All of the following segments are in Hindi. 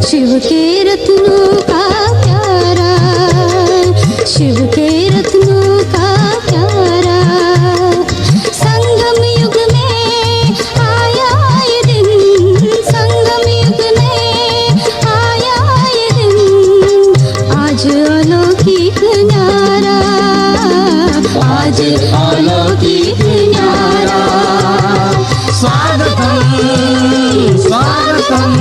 शिव के रत्नों का प्यारा, शिव के रत्नों का प्यारा, संगम युग में आया ये दिन, संगम युग में आया ये दिन, आज अलौकिक न्यारा, आज अलौकिक न्यारा। स्वागतम स्वागतम।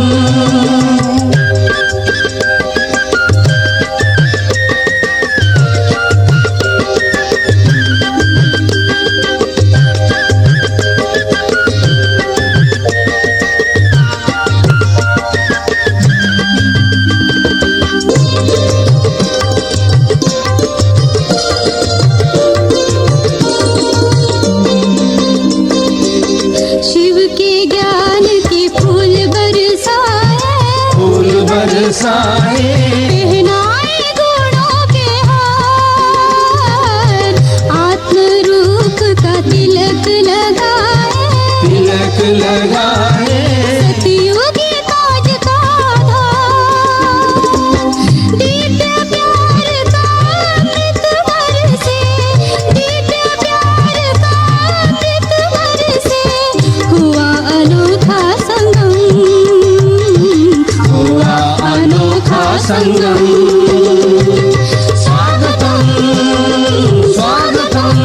शिव के ज्ञान के फूल बरसाए, पहनाए गुणों के हार, आत्म रूप का तिलक लगाए, तिलक लगाए, सतयुगी ताज का धार, दिव्य प्यार का अमृत बरसे, दिव्य प्यार का अमृत बरसे, हुआ अनोखा संगम, हुआ अनोखा संगम। स्वागतम स्वागतम।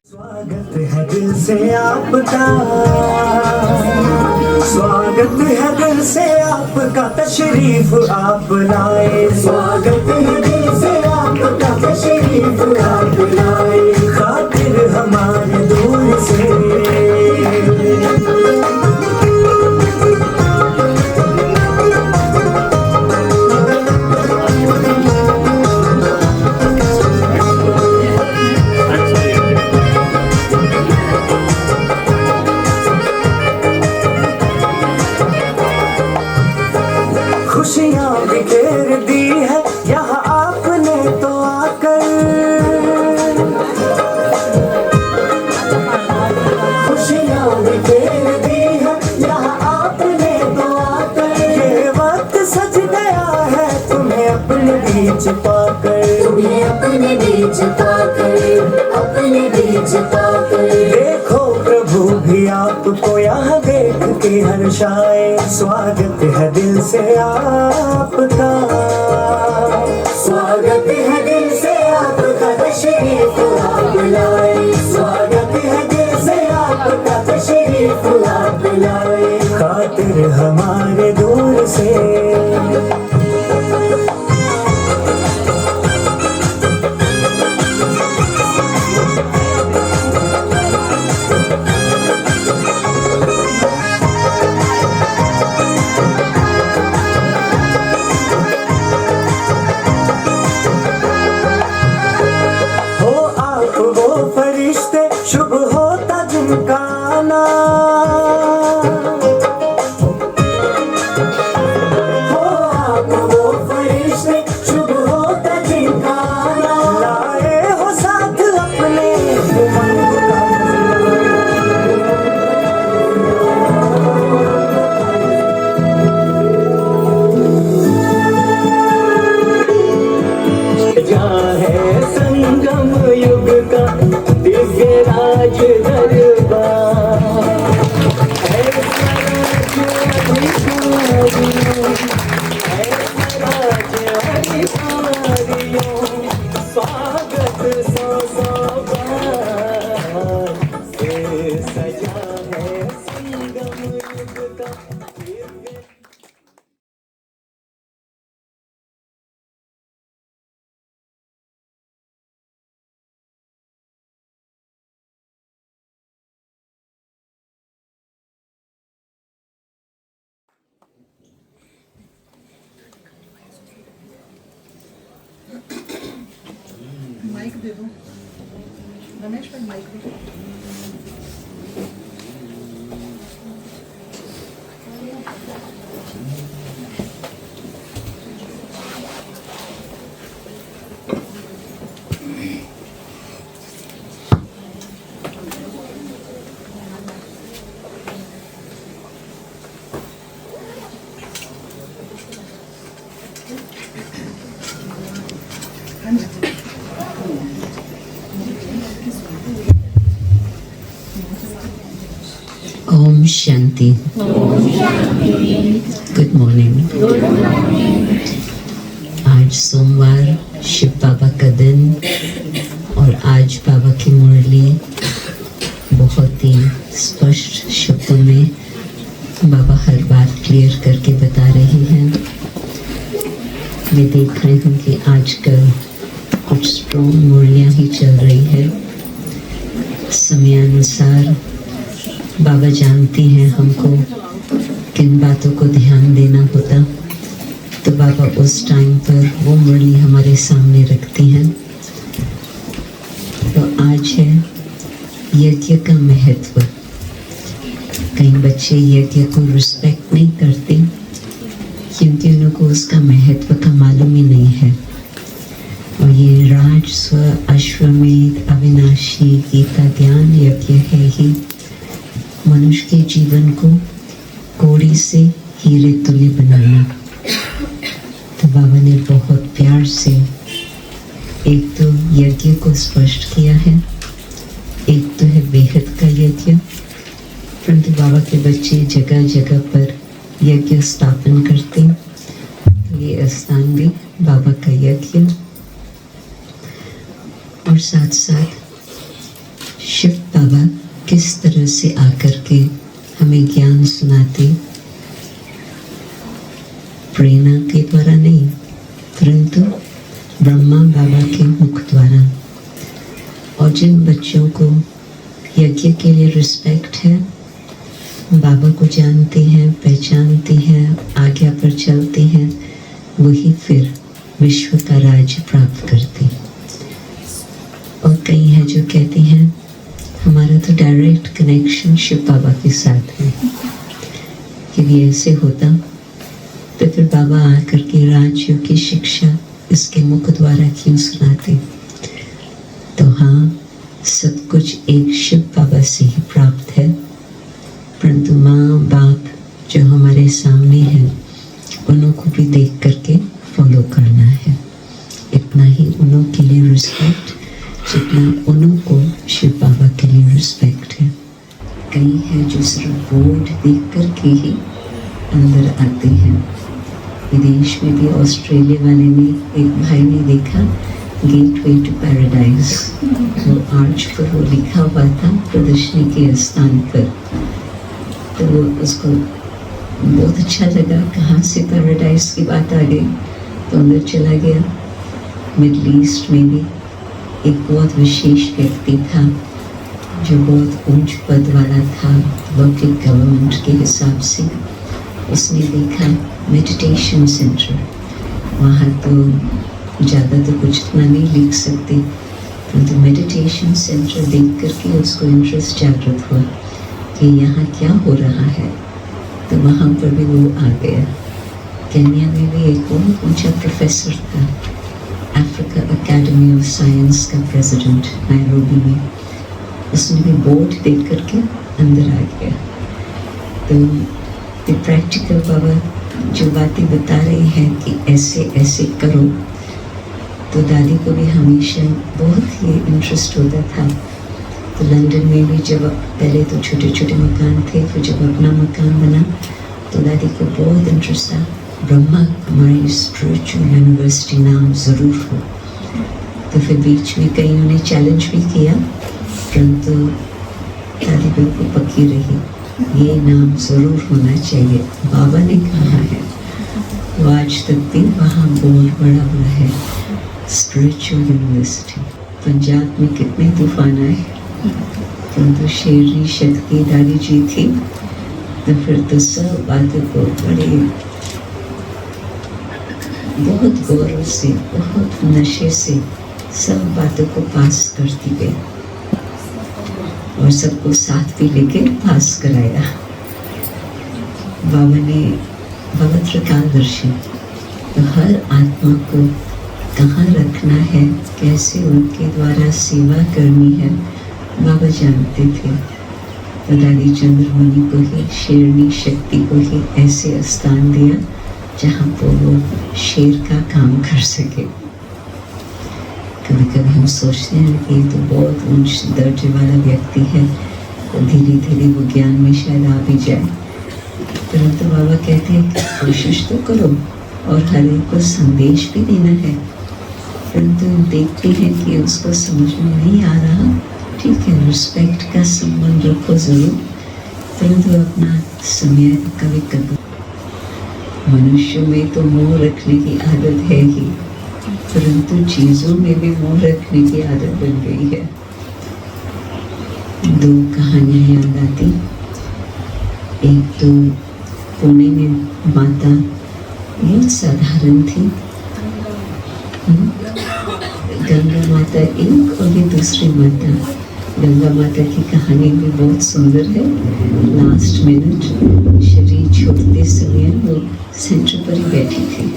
स्वागत है दिल से आपका, स्वागत है दिल से आपका, तशरीफ आप लाए। स्वागत है दिल से आपका, तशरीफ आप लाए, खातिर हमारे दूर से। खुशियाँ बिखेर दी है यहाँ आपने तो आकर, खुशियाँ बिखेर दी है यहाँ आपने तो आकर, ये वक्त सज गया है तुम्हें अपने बीच पाकर, तुम्हें अपने बीच पाकर, अपने बीच पाकर। देखो प्रभु भी आपको यहाँ देख के हर्षाए। स्वागत है दिल से आपका, स्वागत है दिल से आपका, तशरीफ आप लाए। स्वागत है दिल से आपका, तशरीफ आप लाए, खातिर हमारे दूर से। फरिश्ते शुभ होता जिनका आना, हो आप वो फरिश्ते शुभ होता जिनका आना, लाए हो साथ अपने जहाँ है संगम युग का दिव्य राज दरबार, ऐसा राज अधिकारियों, स्वागत सौ सौ बार से सजा है संगम युग का दिव्य। माइक दे दो रमेश भाई, माइक दे। ओम शांति। Good morning. आज सोमवार शिव बाबा का दिन और आज बाबा की मुरली बहुत ही स्पष्ट शब्दों में बाबा हर बात क्लियर करके बता रहे हैं। मैं देख रही हूँ कि आजकल कुछ स्ट्रॉन्ग मुरलियाँ ही चल रही है। समयानुसार बाबा जानती हैं हमको किन बातों को ध्यान देना होता, तो बाबा उस टाइम पर वो मुरली हमारे सामने रखती हैं। तो आज है यज्ञ का महत्व। कई बच्चे यज्ञ को रिस्पेक्ट नहीं करते क्योंकि उनको उसका महत्व का मालूम ही नहीं है। और ये राजस्व अश्वमेध अविनाशी गीता ज्ञान यज्ञ है ही मनुष्य के जीवन को कोड़ी से हीरे तुल्य बनाना। तो बाबा ने बहुत प्यार से एक तो यज्ञ को स्पष्ट किया है, एक तो है बेहद का यज्ञ। परंतु बाबा के बच्चे जगह जगह पर यज्ञ स्थापन करते, तो ये स्थान भी बाबा का यज्ञ। और साथ साथ शिव बाबा किस तरह से आकर के हमें ज्ञान सुनाते, प्रेरणा के द्वारा नहीं परंतु ब्रह्मा बाबा के मुख द्वारा। और जिन बच्चों को यज्ञ के लिए रिस्पेक्ट है, बाबा को जानते हैं, पहचानते हैं, आज्ञा पर चलते हैं, वही फिर विश्व का राज्य प्राप्त करते। और कई हैं जो कहते हैं हमारा तो डायरेक्ट कनेक्शन शिव बाबा के साथ है, यदि ऐसे होता तो फिर बाबा आकर के राजयोग की शिक्षा इसके मुख द्वारा क्यों सुनाते। तो हाँ, सब कुछ एक शिव बाबा से ही प्राप्त है, परंतु माँ बाप जो हमारे सामने हैं उनको भी देख करके फॉलो करना है। इतना ही उन्हों के लिए रिस्पेक्ट जितना उन्हों को शिव बाबा के लिए रिस्पेक्ट है। कई हैं जो सिर्फ बोर्ड देख कर के ही अंदर आते हैं। विदेश में भी ऑस्ट्रेलिया वाले ने एक भाई ने देखा गेटवे टू पैराडाइज, वो आर्च पर वो लिखा हुआ था प्रदर्शनी के स्थान पर। तो वो उसको बहुत अच्छा लगा, कहाँ से पैराडाइज की बात आ गई, तो अंदर चला गया। मिडल ईस्ट में भी एक बहुत विशेष व्यक्ति था जो बहुत ऊंच पद वाला था लौकिक गवर्नमेंट के हिसाब से। उसने देखा मेडिटेशन सेंटर, वहाँ तो ज़्यादा तो कुछ इतना नहीं लिख सकते, परंतु मेडिटेशन सेंटर देख करके उसको इंटरेस्ट जागृत हुआ कि यहाँ क्या हो रहा है। तो वहाँ पर भी वो आ गया। केन्या में भी एक बहुत ऊंचा प्रोफेसर था, अफ्रीका एकेडमी ऑफ साइंस का प्रेसिडेंट नायरोबी में। उसने भी बोर्ड देख करके अंदर आ गया। तो प्रैक्टिकल बाबा जो बातें बता रहे हैं कि ऐसे ऐसे करो, तो दादी को भी हमेशा बहुत ही इंटरेस्ट होता था। तो लंदन में भी जब पहले तो छोटे छोटे मकान थे, फिर जब अपना मकान बना तो दादी को बहुत इंटरेस्ट था, ब्रह्मा हमारी स्पिरिचुअल यूनिवर्सिटी नाम ज़रूर हो। तो फिर बीच में कईयों ने चैलेंज भी किया, परंतु दादी बिल्कुल पक्की रही, ये नाम ज़रूर होना चाहिए, बाबा ने कहा है। तो आज तक भी वहाँ बोर्ड बड़ा बड़ा है, स्पिरिचुअल यूनिवर्सिटी। पंजाब में कितने तूफान आए, परंतु शेरनी शक्ति दादी जी थी, तो फिर तो सब बातों को बड़े बहुत गौरव से, बहुत नशे से सब बातों को पास करती गई और सबको साथ भी लेके पास कराया। बाबा ने पवित्र कालदर्शी, तो हर आत्मा को कहाँ रखना है, कैसे उनके द्वारा सेवा करनी है, बाबा जानते थे। तो दादी चंद्रमणि को ही, शेरनी शक्ति को ही ऐसे स्थान दिया जहाँ पर वो शेर का काम कर सके। कभी कभी हम सोचते हैं कि ये तो बहुत उच्च दर्जे वाला व्यक्ति है, तो धीरे धीरे वो ज्ञान में शायद आ भी जाए। परंतु बाबा कहते हैं कि कोशिश तो करो और हर एक को संदेश भी देना है। परंतु देखते हैं कि उसको समझ में नहीं आ रहा, ठीक है, रिस्पेक्ट का संबंध रखो जरूर, परंतु अपना समय कभी कभी मनुष्यों में तो मोह रखने की आदत है ही, परंतु चीजों में भी मोह रखने की आदत बन गई है। दो कहानियां याद आती। एक तो पुणे में माता बहुत साधारण थी, गंगा माता एक, और ये दूसरी माता। गंगा माता की कहानी भी बहुत सुंदर है। लास्ट मिनट शरीर छोड़ते समय वो सेंटर पर ही बैठी थी,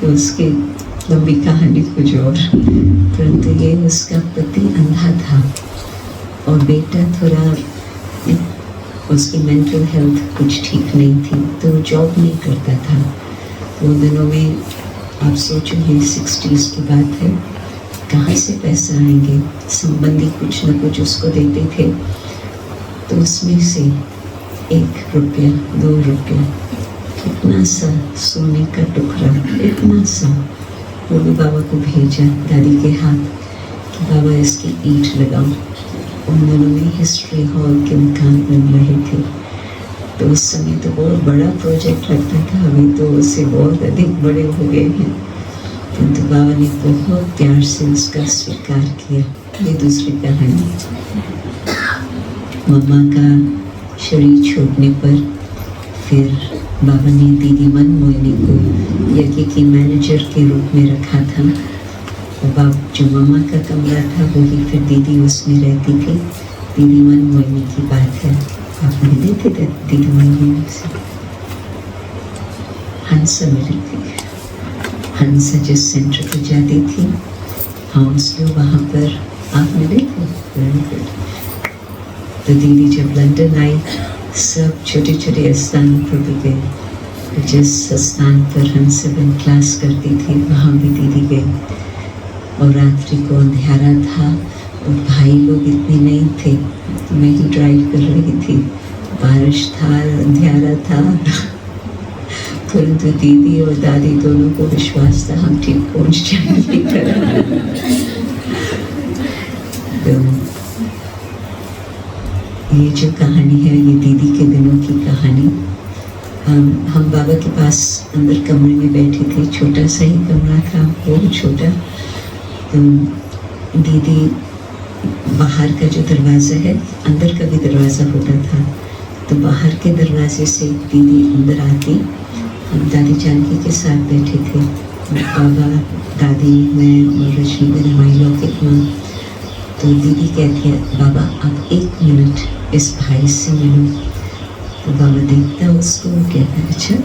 तो उसकी लंबी कहानी कुछ और, परंतु ये उसका पति अंधा था और बेटा थोड़ा, उसकी मेंटल हेल्थ कुछ ठीक नहीं थी, तो वो जॉब नहीं करता था। तो उन दिनों में आप सोचो ये 60s की बात है, कहाँ से पैसा आएंगे, संबंधी कुछ न कुछ उसको देते थे, तो उसमें से 1 रुपया 2 रुपया, इतना सा सोने का टुकड़ा, इतना सा, वो भी बाबा को भेजा दादी के हाथ कि बाबा इसकी ईंट लगाओ। उन दिनों में हिस्ट्री हॉल के मकान बन रहे थे, तो उस समय तो बहुत बड़ा प्रोजेक्ट लगता था, अभी तो उससे बहुत अधिक बड़े हो गए हैं। किंतु बाबा ने बहुत प्यार से उसका स्वीकार किया। ये दूसरी कहानी, मम्मा का शरीर छोड़ने पर फिर बाबा ने दीदी मन मोहिनी को यज्ञ की मैनेजर के रूप में रखा था। और बाबा जो मम्मा का कमरा था वही फिर दीदी उसमें रहती थी। दीदी मन मोहिनी की बात है, आप मिले थे दीदी मन मोहिनी से? हंसा मिली थी। हंसा जिस सेंटर पर जाती थी, हाउंसलो, वहाँ पर आप मिले थे? Very good. तो दीदी जब लंदन आई, सब छोटे छोटे स्थानों पर भी गए। जिस स्थान पर हंसा बहन क्लास करती थी वहाँ भी दीदी गई। और रात्रि को अंधेरा था और भाई लोग इतने नहीं थे, मैं ही ड्राइव कर रही थी, बारिश था, अंधेरा था, परंतु दीदी और दादी दोनों को विश्वास था हम ठीक पहुंच जाएंगे। तो ये जो कहानी है ये दीदी के दिनों की कहानी। हम बाबा के पास अंदर कमरे में बैठे थे, छोटा सा ही कमरा था, बहुत छोटा। तो दीदी बाहर का जो दरवाज़ा है, अंदर का भी दरवाज़ा होता था, तो बाहर के दरवाजे से दीदी अंदर आती। हम दादी जानकी के साथ बैठे थे, बाबा, दादी, मैं और रश्मि मेरे माई लौकिक माँ। तो दीदी कहती है, बाबा आप 1 मिनट इस भाई से मिलो। तो बाबा देखता उसको, कहता है अच्छा,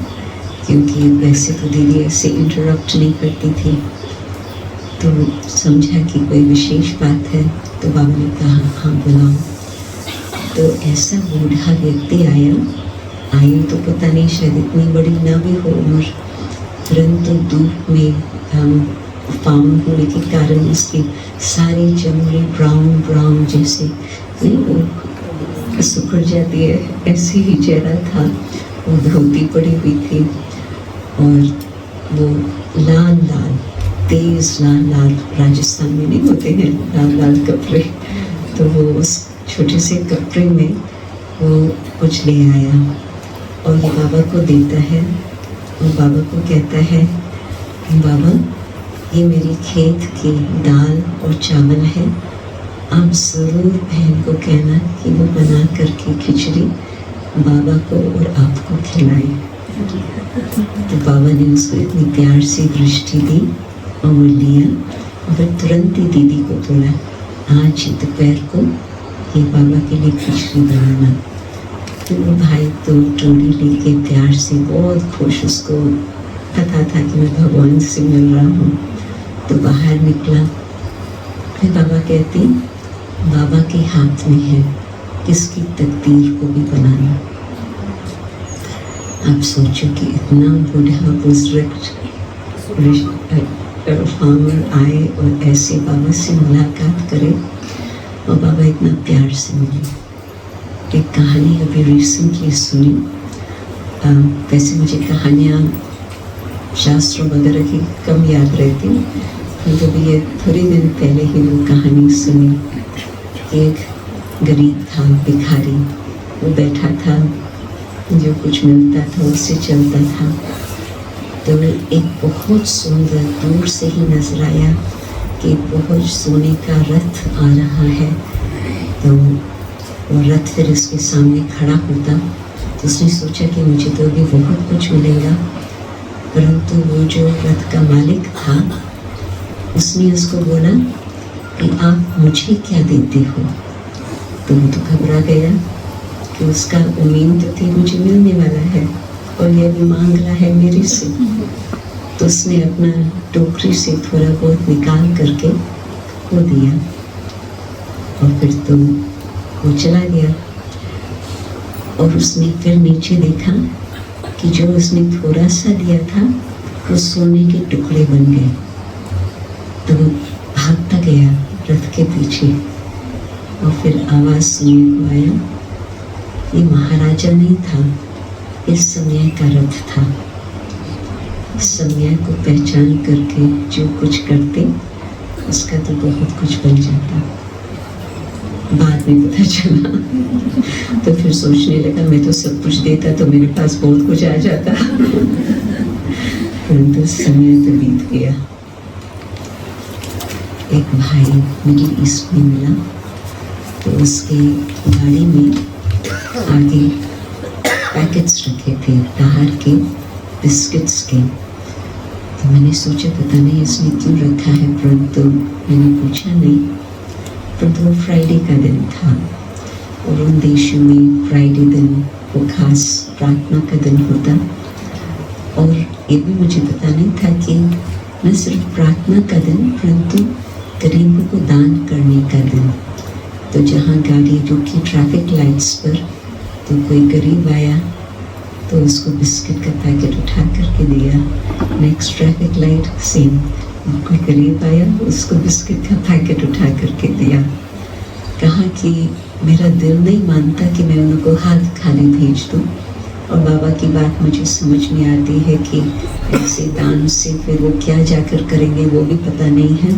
क्योंकि वैसे तो दीदी ऐसे इंटरप्ट नहीं करती थी, तो समझा कि कोई विशेष बात है, तो बाबा ने कहा हाँ बुलाओ। तो ऐसा बूढ़ा व्यक्ति आया, आयु तो पता नहीं, शायद इतनी बड़ी ना भी हो उम्र, परंतु धूप में फाउंड होने के कारण उसकी सारी चमड़ी ब्राउन ब्राउन जैसे नहीं वो सुखड़ जाती है, ऐसे ही चेहरा था। वो धोती पड़ी हुई थी और वो लाल लाल, तेज लाल लाल, राजस्थान में नहीं होते हैं लाल लाल कपड़े, तो वो उस छोटे से कपड़े में वो कुछ ले आया और ये बाबा को देता है। और बाबा को कहता है, बाबा ये मेरी खेत की दाल और चावल है, आप ज़रूर बहन को कहना कि वो बना करके खिचड़ी बाबा को और आपको खिलाए। तो बाबा ने उसको इतनी प्यार से दृष्टि दी और वो लिया और फिर तुरंत ही दीदी को बोला, आज दोपहर को ये बाबा के लिए खिचड़ी बनाना। तो वो भाई तो टोली लेके प्यार से बहुत खुश, उसको पता था कि मैं भगवान से मिल रहा हूँ। तो बाहर निकला, फिर बाबा कहती, बाबा के हाथ में है किसकी तकदीर को भी बनाना। आप सोचो कि इतना बूढ़ा बुजुर्ग फार्मर आए और ऐसे बाबा से मुलाकात करे और बाबा इतना प्यार से मिले। एक कहानी अभी रिसेंटली सुनी। वैसे मुझे कहानियाँ शास्त्रों वगैरह की कम याद रहती, किंतु तो ये थोड़े दिन पहले ही वो कहानी सुनी। एक गरीब था, भिखारी, वो बैठा था, जो कुछ मिलता था उससे चलता था। तो एक बहुत सुंदर, दूर से ही नजर आया कि बहुत सोने का रथ आ रहा है। तो वो रथ फिर इसके सामने खड़ा होता, तो उसने सोचा कि मुझे तो अभी बहुत कुछ मिलेगा। परंतु वो जो रथ का मालिक था, उसने उसको बोला कि आप मुझे क्या देते हो। तो वो तो घबरा गया कि उसका उम्मीद तो थी मुझे मिलने वाला है और ये भी मांग रहा है मेरे से। तो उसने अपना टोकरी से थोड़ा बहुत निकाल करके वो दिया और फिर तो वो चला गया। और उसने फिर नीचे देखा कि जो उसने थोड़ा सा दिया था वो सोने के टुकड़े बन गए। तो वो भागता गया रथ के पीछे और फिर आवाज़ सुनने को आया, ये महाराजा नहीं था, इस समय का रथ था। समय को पहचान करके जो कुछ करते उसका तो बहुत कुछ बन जाता। बाद में पता चला तो फिर सोचने लगा मैं तो सब कुछ देता तो मेरे पास बहुत कुछ आ जाता। परंतु समय तो बीत गया। एक भाई मिडिल ईस्ट में मिला, तो उसके गाड़ी में आगे पैकेट्स रखे थे बाहर के बिस्किट्स के। तो मैंने सोचा पता नहीं इसने क्यों रखा है, परंतु मैंने पूछा नहीं। परंतु वो फ्राइडे का दिन था और उन देशों में फ्राइडे दिन वो खास प्रार्थना का दिन होता। और ये भी मुझे पता नहीं था कि न सिर्फ प्रार्थना का दिन परंतु गरीबों को दान करने का दिन। तो जहाँ गाड़ी रुकी ट्रैफिक लाइट्स पर, तो कोई गरीब आया तो उसको बिस्किट का पैकेट उठा करके दिया। नेक्स्ट ट्रैफिक लाइट सेम, कोई गरीब आया उसको बिस्किट का पैकेट उठा करके दिया। कहा कि मेरा दिल नहीं मानता कि मैं उनको हाथ खाली भेज दूँ। और बाबा की बात मुझे समझ में आती है कि ऐसे दान से फिर वो क्या जाकर करेंगे वो भी पता नहीं है।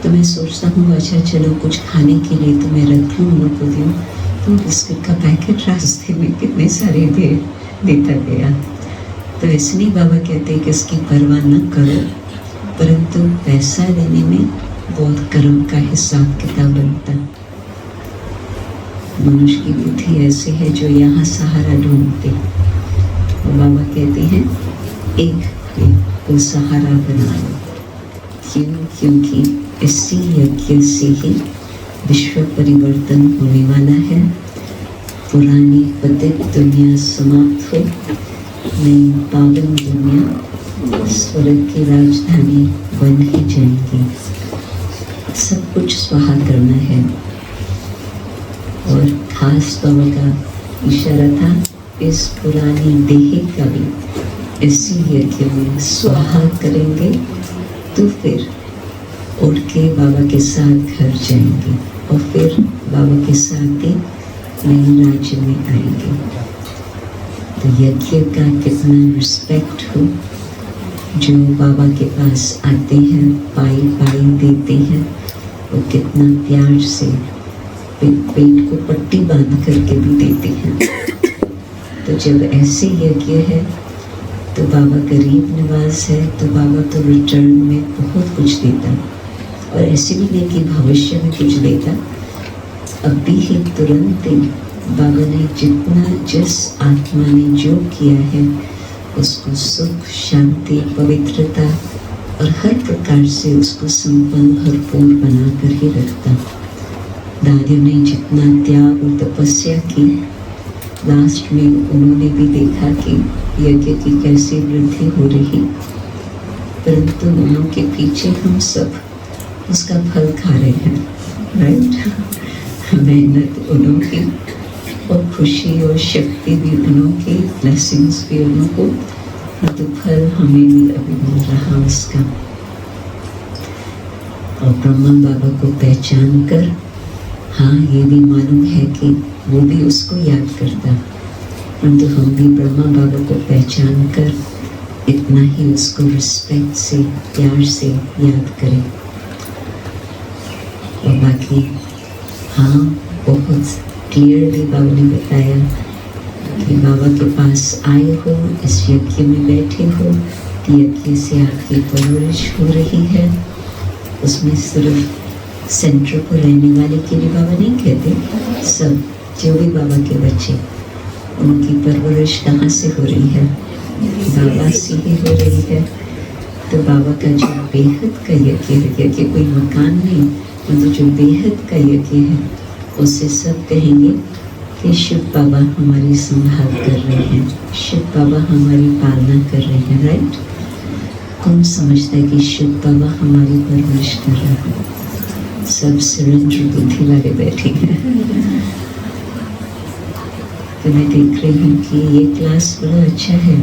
तो मैं सोचता हूँ अच्छा चलो कुछ खाने के लिए तो मैं रख लूँ, उनको दूँ। तो बिस्किट का पैकेट रास्ते में कितने सारे देता गया। तो इसलिए बाबा कहते हैं कि इसकी परवाह न करो, परंतु पैसा देने में बहुत कर्म का हिसाब किताब बनता। मनुष्य की बुद्धि ऐसी है जो यहाँ सहारा ढूंढते, और बाबा कहते हैं एक को सहारा बना लो। क्यों? क्योंकि इसी यज्ञ से ही विश्व परिवर्तन होने वाला है। पुरानी पतित दुनिया समाप्त हो, नई पावन दुनिया स्वर्ग की राजधानी बन ही जाएगी। सब कुछ स्वाहा करना है। और खास बाबा का इशारा था इस पुरानी देह का भी इसी यज्ञ में स्वाहा करेंगे तो फिर उठ के बाबा के साथ घर जाएंगे और फिर बाबा के साथ ही नए राज्य में आएंगे। तो यज्ञ का कितना रिस्पेक्ट हो, जो बाबा के पास आते हैं पाई पाई देते हैं, वो कितना प्यार से पेट को पट्टी बांध करके भी देते हैं। तो जब ऐसे यज्ञ है तो बाबा गरीब निवास है, तो बाबा तो रिटर्न में बहुत कुछ देता। और ऐसे भी नहीं कि भविष्य में कुछ देता, अभी ही तुरंत ही बाबा ने जितना जिस आत्मा ने जो किया है उसको सुख, शांति, पवित्रता और हर प्रकार से उसको संपन्न भरपूर बनाकर ही रखता। दादियों ने जितना त्याग और तपस्या की, लास्ट में उन्होंने भी देखा कि यज्ञ की कैसी वृद्धि हो रही, परंतु उन्हों के पीछे हम सब उसका फल खा रहे हैं, राइट। मेहनत उन्हों की और खुशी और शक्ति भी उन्हों की, ब्लेसिंग्स भी उन्हों को, तो फल हमें भी अभी मिल रहा उसका। और ब्रह्मा बाबा को पहचान कर, हाँ ये भी मालूम है कि वो भी उसको याद करता, परंतु हम भी ब्रह्मा बाबा को पहचान कर इतना ही उसको रिस्पेक्ट से, प्यार से याद करें। और बाकी हाँ, बहुत क्लियरली बाबा ने बताया कि बाबा के पास आए हो, इस यज्ञ में बैठे हो, यज्ञ से आपकी परवरिश हो रही है। उसमें सिर्फ सेंटर पर रहने वाले के लिए बाबा नहीं कहते, सब जो भी बाबा के बच्चे, उनकी परवरिश कहाँ से हो रही है? बाबा से ही हो रही है। तो बाबा का जो बेहद का यज्ञ है, यज्ञ कोई मकान नहीं, मतलब जो बेहद का यज्ञ है, उससे सब कहेंगे कि शिव बाबा हमारी संभाल कर रहे हैं, शिव बाबा हमारी पालना कर रहे हैं। राइट? कौन समझता है कि शिव बाबा हमारी परवरिश कर रहे हैं? सब सरेंडर बुद्धि वाले बैठे हैं। तो मैं देख रही हूँ कि ये क्लास बड़ा अच्छा है,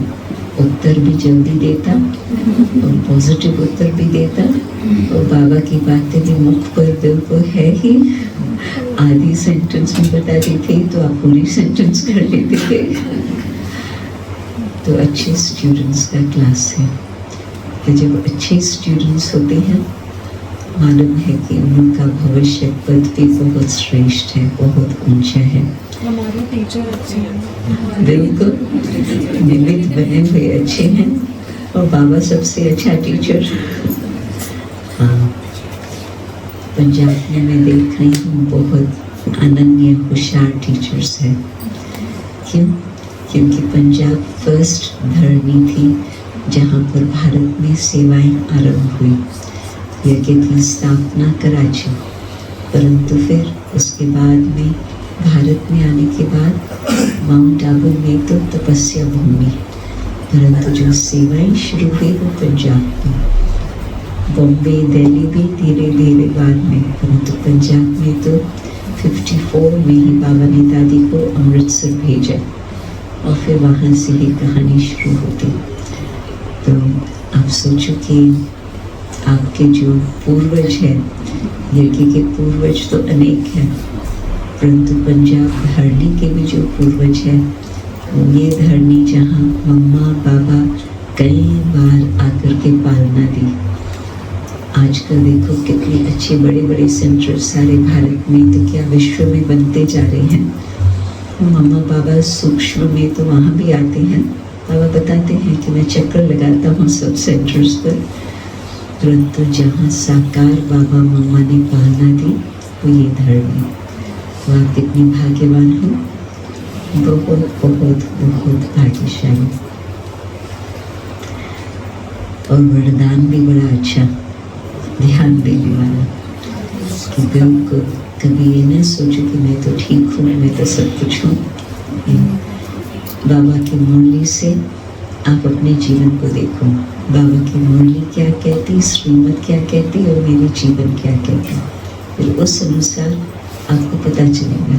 उत्तर भी जल्दी देता और पॉजिटिव उत्तर भी देता, और बाबा की बातें भी मुख पर बिल्कुल है ही, आधी सेंटेंस में बता दी थी तो आप पूरी सेंटेंस कर लेते थे। तो अच्छे स्टूडेंट्स का क्लास है। तो जब अच्छे स्टूडेंट्स होते हैं, मालूम है कि उनका भविष्य पद भी बहुत श्रेष्ठ है, बहुत ऊंचा है। हमारे टीचर अच्छे हैं, बिल्कुल निमित्त बने हुए अच्छे हैं, और बाबा सबसे अच्छा टीचर। हाँ, पंजाब में मैं देख रही हूँ बहुत अनन्य होशियार टीचर्स हैं। क्यों? क्योंकि पंजाब फर्स्ट धरनी थी जहाँ पर भारत में सेवाएं आरंभ हुई। यज्ञ की स्थापना कराची, परंतु फिर उसके बाद में भारत में आने के बाद माउंट आबू में तो तपस्या भूमि, परंतु जो सेवाएं शुरू हुई वो पंजाब में। बॉम्बे, दिल्ली भी धीरे धीरे बाद में, परंतु पंजाब में तो 54 में ही बाबा ने दादी को अमृतसर भेजा, और फिर वहाँ से ही कहानी शुरू होती। तो आप सोचो कि आपके जो पूर्वज हैं, यज्ञ के पूर्वज तो अनेक हैं, परंतु पंजाब धरनी के भी जो पूर्वज हैं, ये धरनी जहाँ मम्मा बाबा कई बार आकर के पालना दी। आजकल देखो कितने अच्छे बड़े बड़े सेंटर सारे भारत में, तो क्या विश्व में बनते जा रहे हैं। मम्मा बाबा सूक्ष्म में तो वहाँ भी आते हैं। बाबा बताते हैं कि मैं चक्कर लगाता हूँ सब सेंटर्स पर, परंतु जहाँ साकार बाबा मम्मा ने पालना दी वो ये धरनी। तो आप कितने भाग्यवान हो, बहुत बहुत बहुत भाग्यशाली। और वरदान भी बड़ा अच्छा, ध्यान देने वाला, कि बिल्कुल कभी ये न सोचो कि मैं तो ठीक हूँ, मैं तो सब कुछ हूँ। बाबा की मुरली से आप अपने जीवन को देखो, बाबा की मुरली क्या कहती, श्रीमत क्या कहती, और मेरे जीवन क्या कहती। फिर उस अनुसार आपको पता चलेगा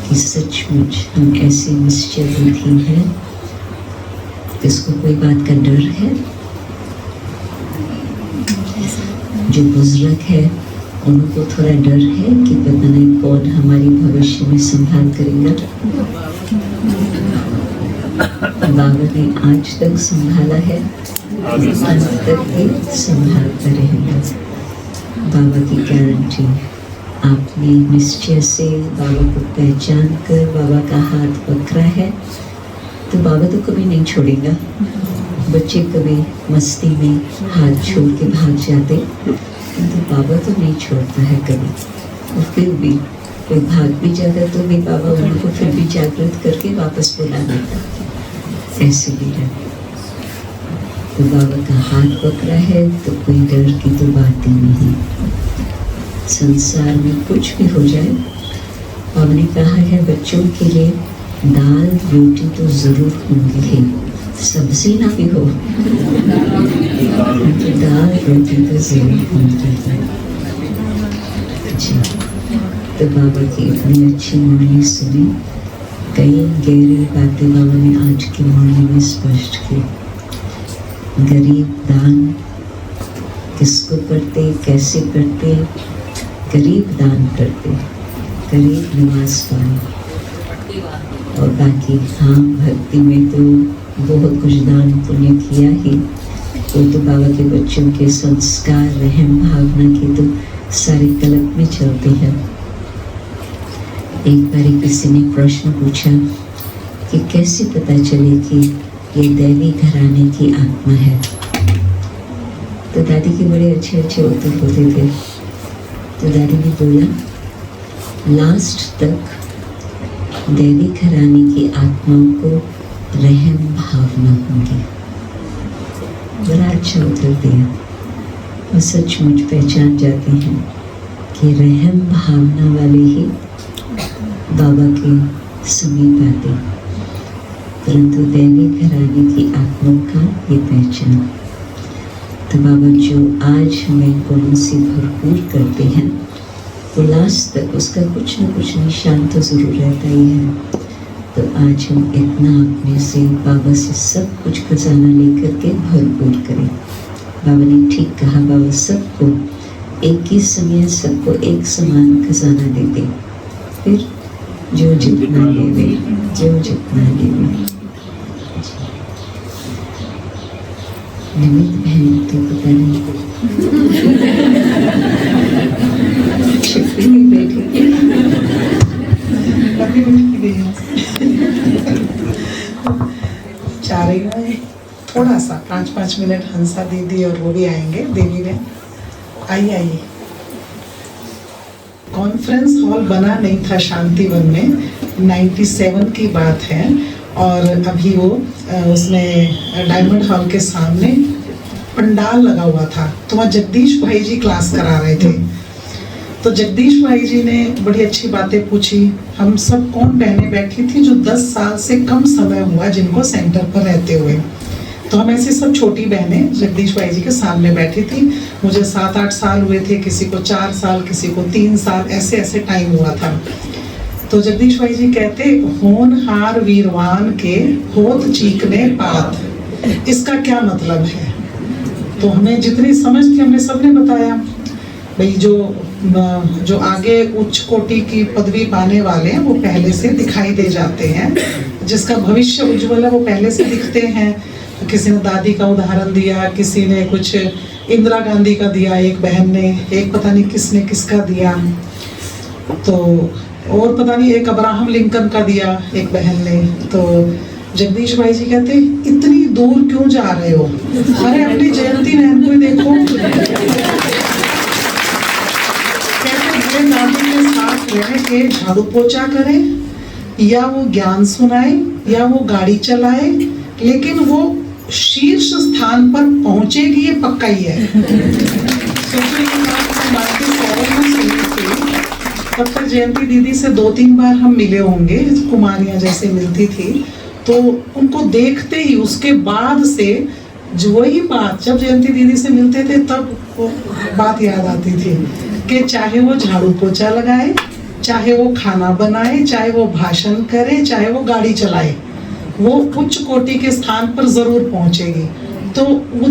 कि सचमुच हम ऐसे निश्चय बुद्धि हैं, इसको कोई बात का डर है। जो बुजुर्ग है उनको थोड़ा डर है कि पता नहीं कौन हमारी भविष्य में संभाल करेगा। बाबा ने आज तक संभाला है, अंत तक भी संभालता रहेगा। बाबा की गारंटी। आपने निश्चय से बाबा को पहचान कर बाबा का हाथ पकड़ा है, तो बाबा तो कभी नहीं छोड़ेगा। बच्चे कभी मस्ती में हाथ छोड़ के भाग जाते, तो बाबा तो नहीं छोड़ता है कभी। और फिर भी कोई भाग भी जाता तो भी बाबा उनको फिर भी जागृत करके वापस बुला देता। ऐसे भी है। तो बाबा का हाथ पकड़ा है तो कोई डर की तो बात ही नहीं। संसार में कुछ भी हो जाए, बाबा ने कहा है बच्चों के लिए दाल रोटी तो जरूर होंगी ही, सब्जी ना भी हो तो दाल रोटी तो जरूर होंगी। अच्छा, तो बाबा की इतनी अच्छी मुरली सुनी, कई गहरी बातें बाबा ने आज की मुरली में स्पष्ट की। गरीब दान किसको पढ़ते, कैसे पढ़ते, गरीब दान करते, गरीब नमाज पढ़े, और बाकी हाँ भक्ति में तो बहुत कुछ दान पुण्य किया ही। वो तो बाबा के बच्चों के संस्कार, रहम भावना की तो सारे कलप में चलते हैं। एक बार किसी ने प्रश्न पूछा कि कैसे पता चले कि ये दैवी घराने की आत्मा है। तो दादी के बड़े अच्छे अच्छे उत्तर होते थे। तो दादी ने बोला, लास्ट तक दैवी घराने की आत्माओं को रहम भावना होगी। बड़ा अच्छा उत्तर दिया। और सचमुच पहचान जाते हैं कि रहम भावना वाले ही बाबा के समीप आते, परंतु दैवी घराने की आत्माओं का ये पहचान। तो बाबा जो आज हमें गुणों से भरपूर करते हैं, तो लास्ट तक उसका कुछ न कुछ निशान तो ज़रूर रहता ही है। तो आज हम इतना अपने से बाबा से सब कुछ खजाना लेकर के भरपूर करें। बाबा ने ठीक कहा, बाबा सबको एक ही समय सबको एक समान खजाना देते, फिर जो जितना लेवे, जो जितना लेवे। निमित बहन तो पता नहीं छिपी हुई बैठी जा रही हूँ थोड़ा सा 5-5 मिनट। हंसा दीदी और वो भी आएंगे, देवी बहन आइए आइए। कॉन्फ्रेंस हॉल बना नहीं था शांतिवन में, 97 की बात है। और अभी वो उसमें डायमंड हॉल के सामने पंडाल लगा हुआ था। तो वहाँ जगदीश भाई जी क्लास करा रहे थे। तो जगदीश भाई जी ने बड़ी अच्छी बातें पूछी। हम सब कौन बहनें बैठी थी जो 10 साल से कम समय हुआ जिनको सेंटर पर रहते हुए। तो हम ऐसी सब छोटी बहनें जगदीश भाई जी के सामने बैठी थी। मुझे 7-8 साल हुए थे, किसी को 4 साल, किसी को 3 साल, ऐसे ऐसे टाइम हुआ था। तो जगदीश भाई जी कहते, होनहार वीरवान के होत चीकने पात, इसका क्या मतलब है। तो हमें जितनी समझ थी हमने सबने बताया। भाई जो आगे उच्च कोटि की पदवी पाने वाले हैं वो पहले से दिखाई दे जाते हैं, जिसका भविष्य उज्जवल है वो पहले से दिखते हैं। किसी ने दादी का उदाहरण दिया, किसी ने कुछ इंदिरा गांधी का दिया, एक बहन ने, एक पता नहीं किसने किसका दिया, तो और पता नहीं एक अब्राहम लिंकन का दिया एक बहन ने। तो जगदीश भाई जी कहते, इतनी दूर क्यों जा रहे हो, अरे अपनी जयंती बहन को देखो। कहते दादी के साथ रह के झाड़ू पोछा करें, या वो ज्ञान सुनाए, या वो गाड़ी चलाए, लेकिन वो शीर्ष स्थान पर पहुंचेगी ये पक्का ही है। सोचो ये बात तब तक जयंती दीदी से 2-3 बार हम मिले होंगे, कुमारियां जैसे मिलती थी। तो उनको देखते ही उसके बाद से जो वही बात जब जयंती दीदी से मिलते थे तब वो बात याद आती थी कि चाहे वो झाड़ू पोछा लगाए, चाहे वो खाना बनाए, चाहे वो भाषण करे, चाहे वो गाड़ी चलाए, वो उच्च कोटि के स्थान पर जरूर पहुंचेगी। तो वो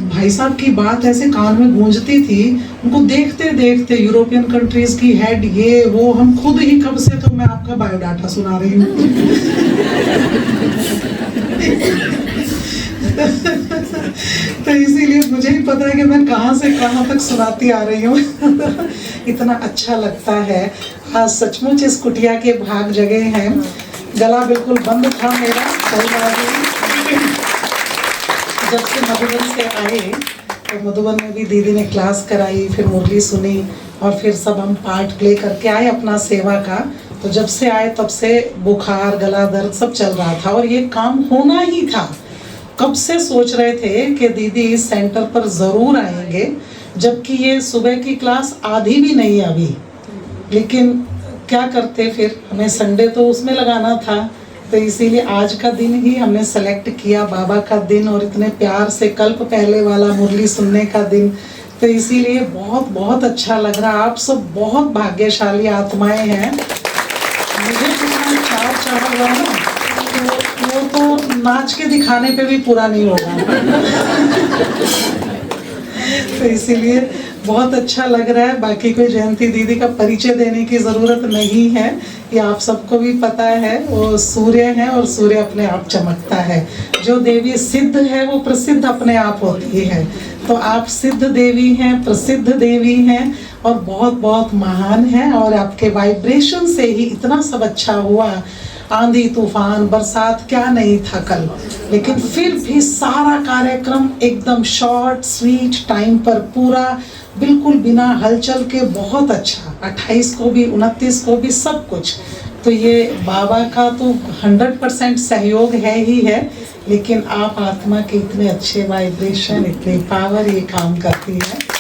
भाई साहब की बात ऐसे कान में गूंजती थी। उनको देखते देखते यूरोपियन कंट्रीज की हेड, ये वो, हम खुद ही कब से, तो मैं आपका बायोडाटा सुना रही हूँ। तो इसीलिए मुझे ही पता है कि मैं कहाँ से कहाँ तक सुनाती आ रही हूँ। इतना अच्छा लगता है। हाँ सचमुच इस कुटिया के भाग जगह हैं। गला बिल्कुल बंद था मेरा, जब से मधुबन से आए तो मधुबन में भी दीदी ने क्लास कराई, फिर मुरली सुनी और फिर सब हम पार्ट प्ले करके आए अपना सेवा का। तो जब से आए तब से बुखार, गला दर्द सब चल रहा था और ये काम होना ही था। कब से सोच रहे थे कि दीदी इस सेंटर पर ज़रूर आएंगे, जबकि ये सुबह की क्लास आधी भी नहीं अभी। लेकिन क्या करते, फिर हमें संडे तो उसमें लगाना था, तो इसीलिए आज का दिन ही हमने सेलेक्ट किया, बाबा का दिन, और इतने प्यार से कल्प पहले वाला मुरली सुनने का दिन। तो इसीलिए बहुत बहुत अच्छा लग रहा। आप सब बहुत भाग्यशाली आत्माएं हैं। मुझे कितना चाव हुआ ना, वो तो नाच के दिखाने पे भी पूरा नहीं होगा। तो इसीलिए बहुत अच्छा लग रहा है। बाकी कोई जयंती दीदी का परिचय देने की ज़रूरत नहीं है, ये आप सबको भी पता है। वो सूर्य है और सूर्य अपने आप चमकता है। जो देवी सिद्ध है वो प्रसिद्ध अपने आप होती है। तो आप सिद्ध देवी हैं, प्रसिद्ध देवी हैं और बहुत बहुत महान हैं। और आपके वाइब्रेशन से ही इतना सब अच्छा हुआ। आंधी तूफान बरसात क्या नहीं था कल, लेकिन फिर भी सारा कार्यक्रम एकदम शॉर्ट स्वीट टाइम पर पूरा, बिल्कुल बिना हलचल के, बहुत अच्छा। 28 को भी 29 को भी सब कुछ। तो ये बाबा का तो 100% सहयोग है ही है, लेकिन आप आत्मा के इतने अच्छे वाइब्रेशन, इतनी पावर ये काम करती है।